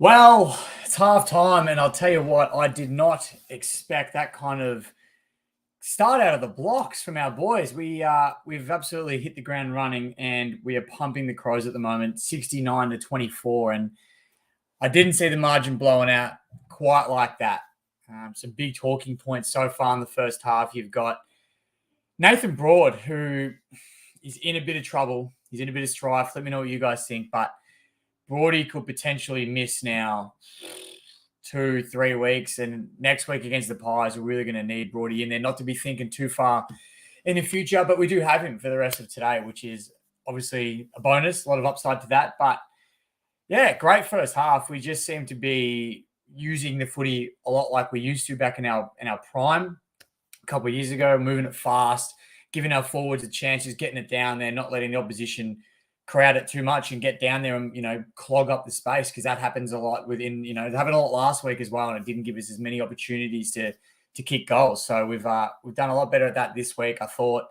Well, it's half time, and I'll tell you what, I did not expect that kind of start out of the blocks from our boys. We've absolutely hit the ground running, and we are pumping the Crows at the moment, 69-24. And I didn't see the margin blowing out quite like that. Some big talking points so far in the first half. You've got Nathan Broad, who is in a bit of trouble. He's in a bit of strife. Let me know what you guys think, but Broady could potentially miss now 2-3 weeks, and next week against the Pies, we're really going to need Broady in there, not to be thinking too far in the future, but we do have him for the rest of today, which is obviously a bonus, a lot of upside to that. But yeah, great first half. We just seem to be using the footy a lot like we used to back in our prime a couple of years ago, moving it fast, giving our forwards a chance, just getting it down there, not letting the opposition crowd it too much and get down there and, clog up the space, because that happens a lot within, it happened a lot last week as well, and it didn't give us as many opportunities to kick goals. So we've done a lot better at that this week. I thought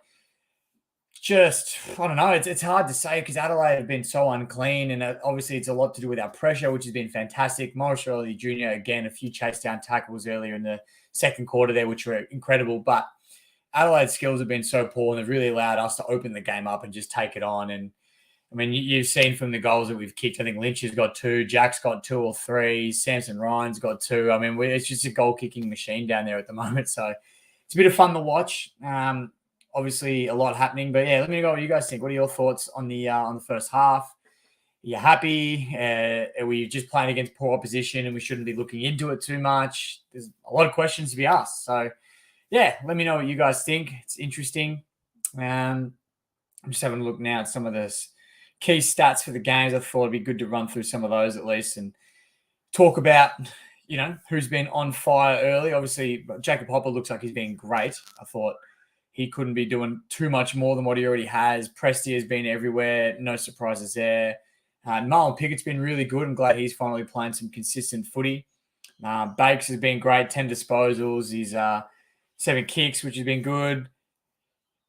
I don't know, it's hard to say because Adelaide have been so unclean, and obviously it's a lot to do with our pressure, which has been fantastic. Morris Early Jr., again, a few chase down tackles earlier in the second quarter there, which were incredible, but Adelaide's skills have been so poor, and they've really allowed us to open the game up and just take it on. And I mean, you've seen from the goals that we've kicked, I think Lynch has got 2, Jack's got 2 or 3, Samson Ryan's got 2. I mean, it's just a goal-kicking machine down there at the moment. So it's a bit of fun to watch. Obviously, a lot happening. But, yeah, let me know what you guys think. What are your thoughts on the first half? Are you happy? Are we just playing against poor opposition and we shouldn't be looking into it too much? There's a lot of questions to be asked. So, yeah, let me know what you guys think. It's interesting. I'm just having a look now at some of this key stats for the games. I thought it'd be good to run through some of those at least and talk about, who's been on fire early. Obviously, Jacob Hopper looks like he's been great. I thought he couldn't be doing too much more than what he already has. Presti has been everywhere. No surprises there. Marlon Pickett's been really good. I'm glad he's finally playing some consistent footy. Bakes has been great. 10 disposals. He's 7 kicks, which has been good.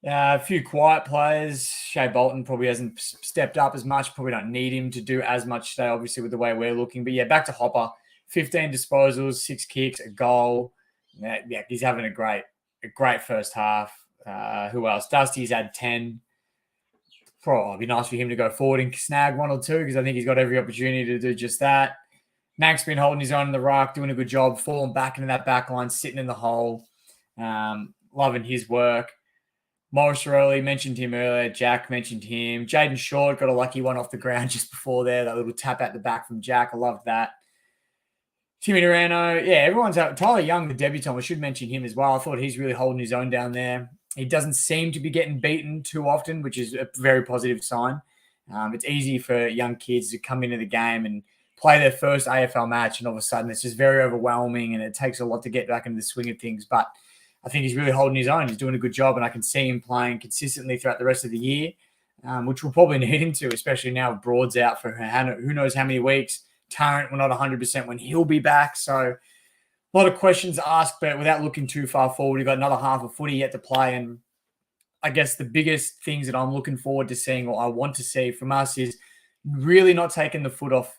A few quiet players. Shea Bolton probably hasn't stepped up as much. Probably don't need him to do as much today, obviously, with the way we're looking. But, yeah, back to Hopper. 15 disposals, 6 kicks, a goal. Yeah, he's having a great first half. Who else? Dusty's had 10. Probably it'd be nice for him to go forward and snag 1 or 2, because I think he's got every opportunity to do just that. Nank's been holding his own in the ruck, doing a good job, falling back into that back line, sitting in the hole. Loving his work. Morris Early, mentioned him earlier. Jack mentioned him. Jaden Short got a lucky one off the ground just before there. That little tap at the back from Jack. I loved that. Timmy Durano. Yeah, everyone's out. Tyler Young, the debutant, we should mention him as well. I thought he's really holding his own down there. He doesn't seem to be getting beaten too often, which is a very positive sign. It's easy for young kids to come into the game and play their first AFL match, and all of a sudden it's just very overwhelming, and it takes a lot to get back into the swing of things. But I think he's really holding his own. He's doing a good job, and I can see him playing consistently throughout the rest of the year, which we'll probably need him to, especially now Broad's out for who knows how many weeks. Tarrant, we're not 100% when he'll be back. So a lot of questions asked, but without looking too far forward, we've got another half of footy yet to play. And I guess the biggest things that I'm looking forward to seeing, or I want to see from us, is really not taking the foot off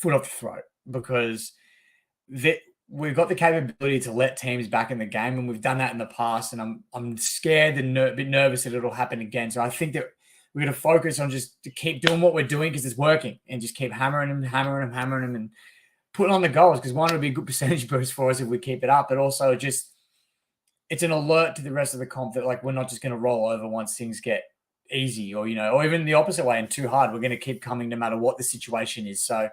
the throat, because we've got the capability to let teams back in the game, and we've done that in the past. And I'm scared and a bit nervous that it'll happen again. So I think that we're going to focus on just to keep doing what we're doing because it's working, and just keep hammering them, and putting on the goals, because one would be a good percentage boost for us if we keep it up, but also just it's an alert to the rest of the comp that, like, we're not just going to roll over once things get easy, or or even the opposite way and too hard. We're going to keep coming no matter what the situation is. So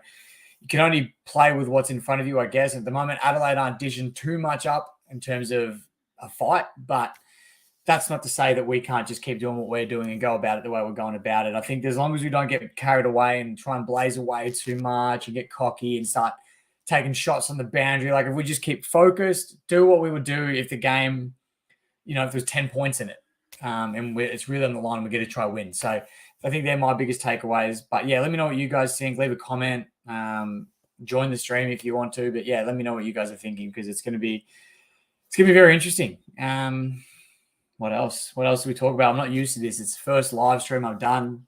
you can only play with what's in front of you, I guess. At the moment, Adelaide aren't dishing too much up in terms of a fight, but that's not to say that we can't just keep doing what we're doing and go about it the way we're going about it. I think as long as we don't get carried away and try and blaze away too much and get cocky and start taking shots on the boundary, like if we just keep focused, do what we would do if the game, if there's 10 points in it, and it's really on the line, we're going to try to win. So I think they're my biggest takeaways. But yeah, let me know what you guys think. Leave a comment. Join the stream if you want to. But yeah, let me know what you guys are thinking, because it's going to be very interesting. What else? What else do we talk about? I'm not used to this. It's the first live stream I've done.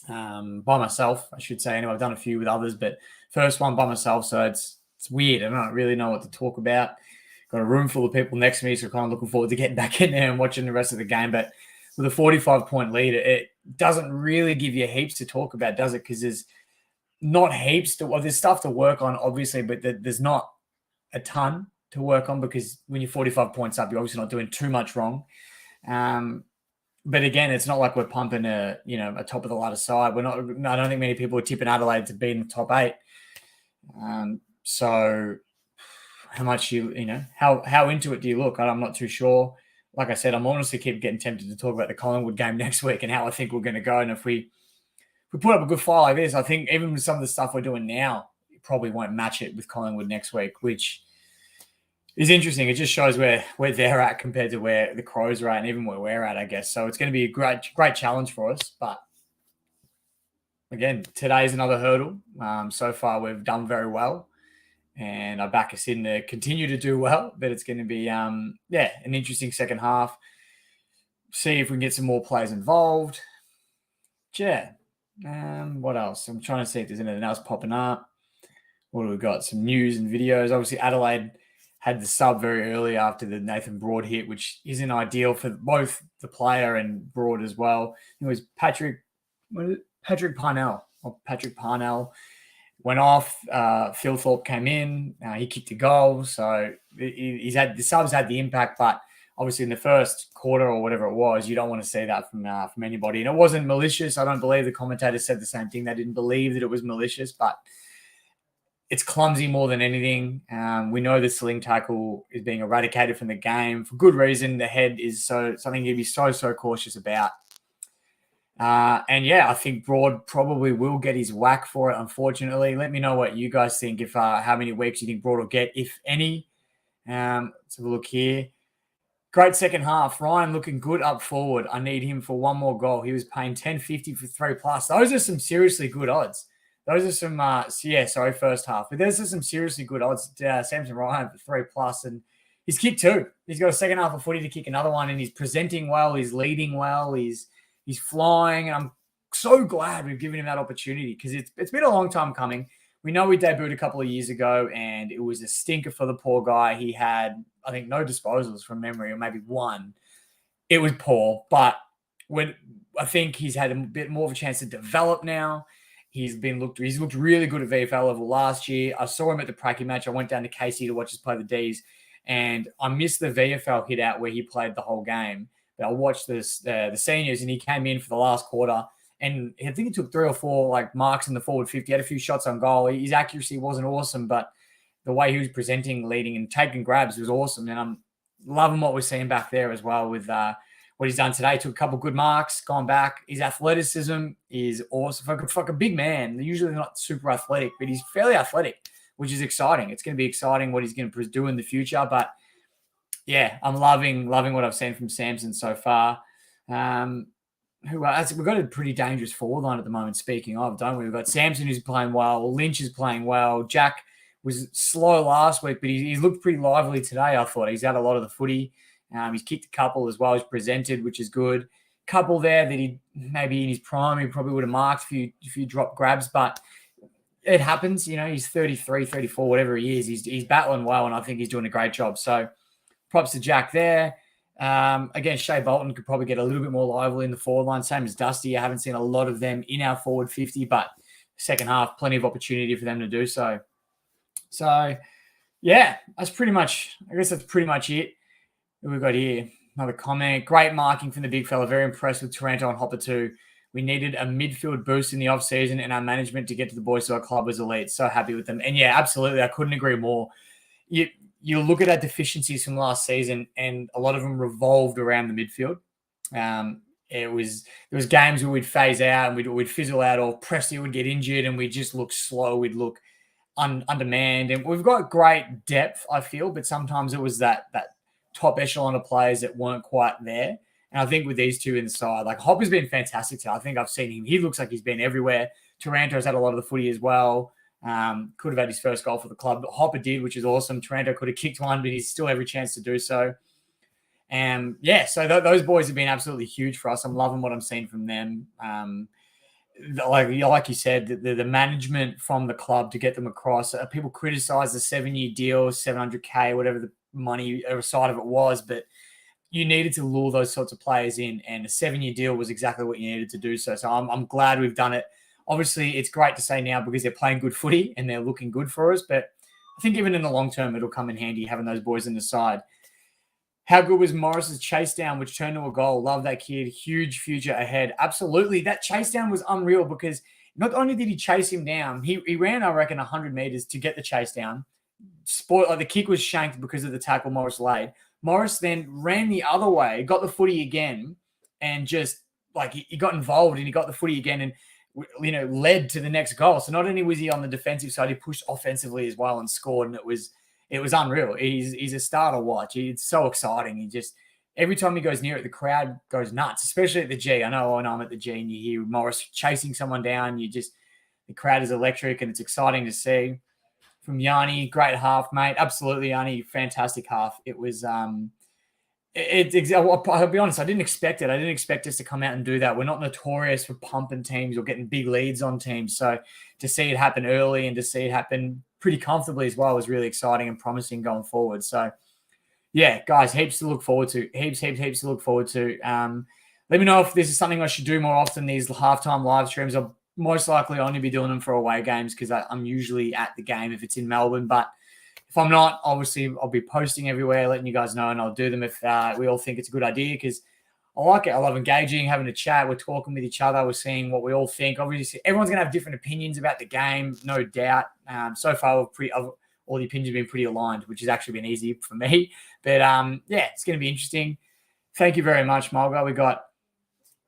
by myself, I should say. Anyway, I've done a few with others, but first one by myself, so it's weird. I don't really know what to talk about. Got a room full of people next to me, so kind of looking forward to getting back in there and watching the rest of the game. But with a 45-point lead, it doesn't really give you heaps to talk about, does it? Because there's not heaps to, well, there's stuff to work on, obviously, but there's not a ton to work on, because when you're 45 points up, you're obviously not doing too much wrong. But again, it's not like we're pumping a top of the ladder side. I don't think many people are tipping Adelaide to be in the top 8. So how much how into it do you look? I'm not too sure. Like I said, I'm honestly keep getting tempted to talk about the Collingwood game next week and how I think we're going to go. And if we put up a good fight like this, I think even with some of the stuff we're doing now, it probably won't match it with Collingwood next week, which is interesting. It just shows where they're at compared to where the Crows are at, and even where we're at, I guess. So it's going to be a great challenge for us. But again, today's another hurdle. So far, we've done very well, and I back us in to continue to do well. But it's going to be an interesting second half. See if we can get some more players involved. Yeah. What else? I'm trying to see if there's anything else popping up. What do we got? Some news and videos. Obviously, Adelaide had the sub very early after the Nathan Broad hit, which isn't ideal for both the player and Broad as well. It was Patrick Parnell went off. Phil Thorpe came in. He kicked a goal. So the subs had the impact, but obviously in the first quarter or whatever it was, you don't want to see that from anybody. And it wasn't malicious. I don't believe the commentators said the same thing. They didn't believe that it was malicious, but it's clumsy more than anything. We know the sling tackle is being eradicated from the game for good reason. The head is something you'd be so cautious about. I think Broad probably will get his whack for it, unfortunately. Let me know what you guys think, if how many weeks you think Broad will get, if any. Let's have a look here. Great second half. Ryan looking good up forward. I need him for one more goal. He was paying $10.50 for 3+. Those are some seriously good odds. Those are some, first half. But those are some seriously good odds. Samson Ryan for 3+, and he's kicked 2. He's got a second half of footy to kick another one, and he's presenting well. He's leading well. He's flying. And I'm so glad we've given him that opportunity, because it's been a long time coming. We know we debuted a couple of years ago, and it was a stinker for the poor guy. He had, I think, no disposals from memory, or maybe one. It was poor, but I think he's had a bit more of a chance to develop now. He's looked really good at VFL level last year. I saw him at the Pracky match. I went down to KC to watch us play the Ds, and I missed the VFL hit out where he played the whole game. But I watched the seniors, and he came in for the last quarter. And I think he took 3 or 4 marks in the forward 50. He had a few shots on goal. His accuracy wasn't awesome, but the way he was presenting, leading, and taking grabs was awesome. And I'm loving what we're seeing back there as well with what he's done today. Took a couple good marks, gone back. His athleticism is awesome. For a big man, they're usually not super athletic, but he's fairly athletic, which is exciting. It's going to be exciting what he's going to do in the future. But yeah, I'm loving what I've seen from Samson so far. We've got a pretty dangerous forward line at the moment, speaking of, don't we? We've got Samson, who's playing well. Lynch is playing well. Jack was slow last week, but he looked pretty lively today, I thought. He's had a lot of the footy. He's kicked a couple as well. He's presented, which is good. Couple there that he maybe in his prime, he probably would have marked a few drop grabs, but it happens. He's 33, 34, whatever he is. He's battling well, and I think he's doing a great job. So props to Jack there. Again, Shea Bolton could probably get a little bit more lively in the forward line, same as Dusty. I haven't seen a lot of them in our forward 50, but second half, plenty of opportunity for them to do so. So, yeah, that's pretty much it. What we've got here, another comment. Great marking from the big fella. Very impressed with Taranto and Hopper too. We needed a midfield boost in the off-season, and our management to get to the boys to our club was elite. So happy with them. And yeah, absolutely, I couldn't agree more. You look at our deficiencies from last season, and a lot of them revolved around the midfield. There was games where we'd phase out and we'd fizzle out, or Presty would get injured and we'd just look slow. We'd look undermanned. And we've got great depth, I feel, but sometimes it was that top echelon of players that weren't quite there. And I think with these two inside, Hopper's been fantastic today. I think I've seen him. He looks like he's been everywhere. Taranto's had a lot of the footy as well. Could have had his first goal for the club, but Hopper did, which is awesome. Taranto could have kicked one, but he's still every chance to do so. So those boys have been absolutely huge for us. I'm loving what I'm seeing from them. like you said, the management from the club to get them across. People criticize the 7-year deal, 700K, whatever the money side of it was, but you needed to lure those sorts of players in, and a 7-year deal was exactly what you needed to do. So I'm glad we've done it. Obviously, it's great to say now because they're playing good footy and they're looking good for us, but I think even in the long term, it'll come in handy having those boys in the side. How good was Morris's chase down, which turned to a goal? Love that kid. Huge future ahead. Absolutely. That chase down was unreal because not only did he chase him down, he ran, I reckon, 100 meters to get the chase down. The kick was shanked because of the tackle Morris laid. Morris then ran the other way, got the footy again, and just he got involved and he got the footy again and led to the next goal. So not only was he on the defensive side, he pushed offensively as well and scored, and it was unreal. He's a star to watch. It's so exciting. He just every time he goes near it, the crowd goes nuts, especially at the G. I know when I'm at the G and you hear Morris chasing someone down, the crowd is electric and it's exciting to see. From Yanni, great half, mate. Absolutely, Yanni, fantastic half. It was I'll be honest, I didn't expect it. I didn't expect us to come out and do that. We're not notorious for pumping teams or getting big leads on teams. So to see it happen early and to see it happen pretty comfortably as well was really exciting and promising going forward. So, yeah, guys, heaps to look forward to. Heaps to look forward to. Let me know if this is something I should do more often, these halftime live streams. I'll most likely only be doing them for away games because I'm usually at the game if it's in Melbourne. But if I'm not, obviously, I'll be posting everywhere, letting you guys know, and I'll do them if we all think it's a good idea because I like it. I love engaging, having a chat. We're talking with each other. We're seeing what we all think. Obviously, everyone's going to have different opinions about the game, no doubt. So far, all the opinions have been pretty aligned, which has actually been easy for me. But, yeah, it's going to be interesting. Thank you very much, Mulga. We got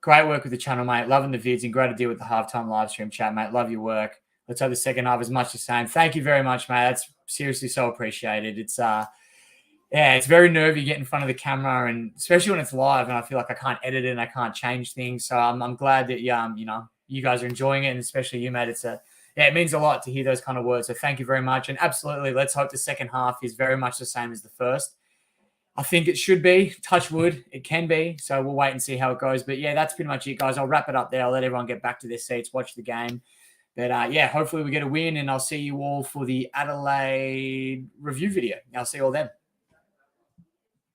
great work with the channel, mate. Loving the vids and great to deal with the halftime live stream chat, mate. Love your work. Let's hope the second half is much the same. Thank you very much, mate. That's seriously so appreciated. It's it's very nervy getting in front of the camera, and especially when it's live and I feel like I can't edit it and I can't change things. So I'm glad that you guys are enjoying it, and especially you, mate. It means a lot to hear those kind of words. So thank you very much. And absolutely, let's hope the second half is very much the same as the first. I think it should be. Touch wood, it can be. So we'll wait and see how it goes. But yeah, that's pretty much it, guys. I'll wrap it up there. I'll let everyone get back to their seats, watch the game. But yeah, hopefully we get a win, and I'll see you all for the Adelaide review video. I'll see you all then.